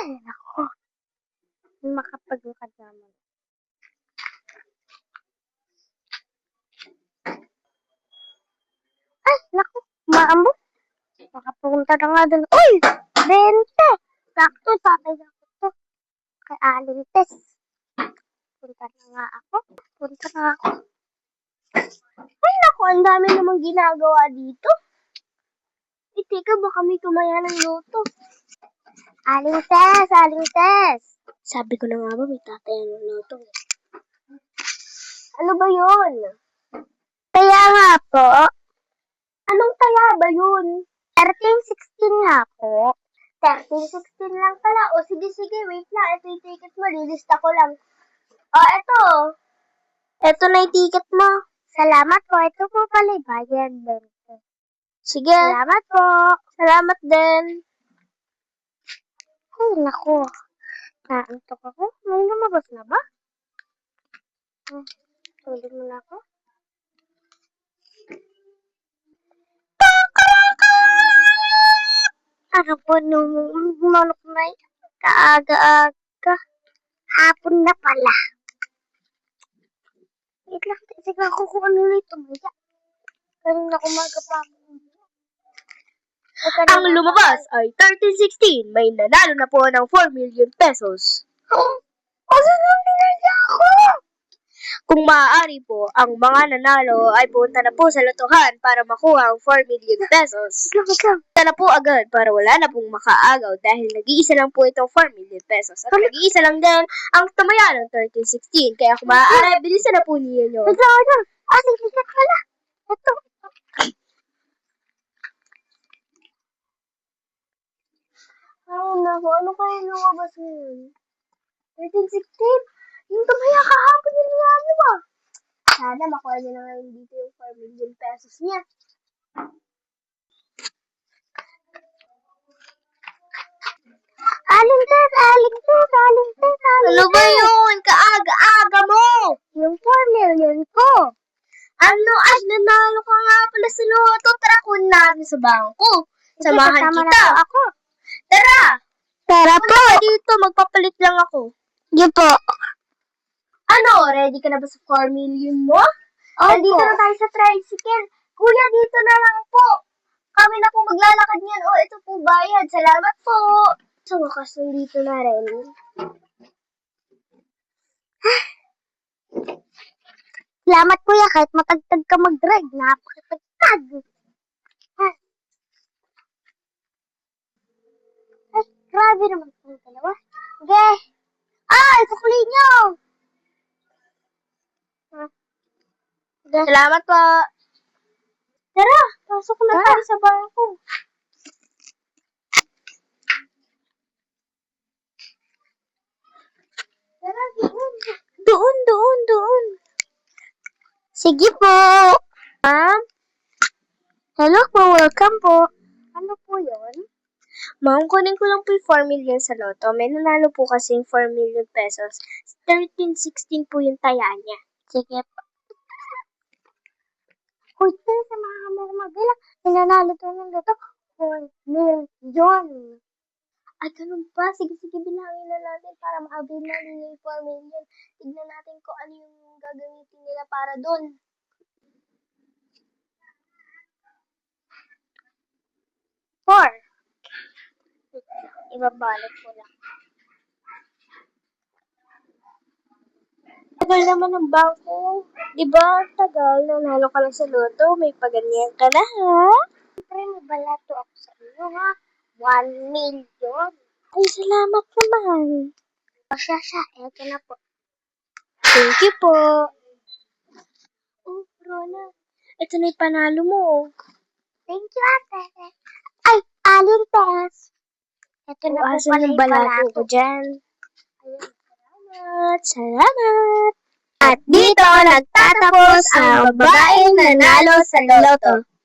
Ay, nako. Makapaglakad naman. Ay, nako. Maambot. Makapunta na nga doon. Uy! 20! Sakto, sabi na ko to. Kay Aling Tess. Punta na nga ako. Ay, nako. Ang dami namang ginagawa dito. Teka, baka may tumaya ng loto. Aling Tess! Sabi ko na nga ba, may tataya ng loto. Ano ba yun? Taya nga po. Anong taya ba yun? 13-16 nga po. 13-16 lang pala. O sige, wait lang. Ito yung ticket mo. Lilista ko lang. O, eto. Eto na yung ticket mo. Salamat po. Ito po pala yung bayad. Sige. Salamat po. Salamat din. Ay, naku. Naantok ako. May lumabas na ba? Tulog mo na ako. Ano po nung manok na kaaga-aga? Hapon na pala. Wait lang. Tignan ko kung ano na ito. Kanina kumaga pa ako. Ang lumabas ay 13-16. May nanalo na po ng 4 million pesos. Ano nang pinagya ako? Kung maaari po, ang mga nanalo ay punta na po sa lotohan para makuha ang 4 million pesos. Punta na po agad para wala na pong makaagaw dahil nag-iisa lang po itong 4 million pesos. At nag-iisa lang din ang tamaya ng 13-16. Kaya kung maaari, bilisan na po niyo yun. Sige ka na. Ito. Ay, naku. Ano kaya lumabas ngayon? 13-16? Yung tumaya kahapon yung nanalo ba? Sana makuha niya na ngayon dito yung 4 million pesos niya. Aling Tess! Ano ba yun? Kaaga-aga mo! Yung 4 million ko. Ano? Ay, nanalo ka nga pala sa loto. Tara, kunin natin sa bangko. Samahan Kasama kita. na po ako. Tara! Tara po. Dito, magpapalit lang ako. Di po. Ano? Ready ka na ba sa 4 million mo? Opo. Nandito na tayo sa tricycle. Kuya, dito na lang po. Kami na po maglalakad niyan. O, ito po bayad. Salamat po. Sa wakas, nandito na rin. Salamat kuya, kahit matagtag ka mag-drive, napakatagtag. Ay, grabe naman itong dalawa. Sige. Ay, sukli nyo. Salamat po. Tara, pasok na tayo sa bangko. Tara, doon. Sige po. Ma'am? Hello po, welcome po. Ano po yun? Ma'am, kunin ko lang po yung 4 million sa loto. May nanalo po kasing 4 million pesos. 13-16 po yung taya niya. Sige po. Uy, samahan mo ko mabilang. Nanalo to ng dito. 4 million. Ay, ganun pa. Sige, bilangin na natin para ma-avail na nila yung 4 million. Tignan natin kung ano yung gagamitin nila para dun. Four. Ibabalot ko lang. Tagal naman ng bangko. Diba? Tagal. Nanalo ka lang sa loto. May paganyan ka na, ha? Siyempre, mabalato ako sa inyo, ha? 1 million. Ay, salamat naman. O siya. Eto na po. Thank you po. Oh, Rona. Ito na yung panalo mo. Thank you, ate. Ay, Aling Tess. Ito na po Asan pala yung balato ko dyan? Ayun, Salamat. At dito nagtatapos ang babaeng nanalo sa loto.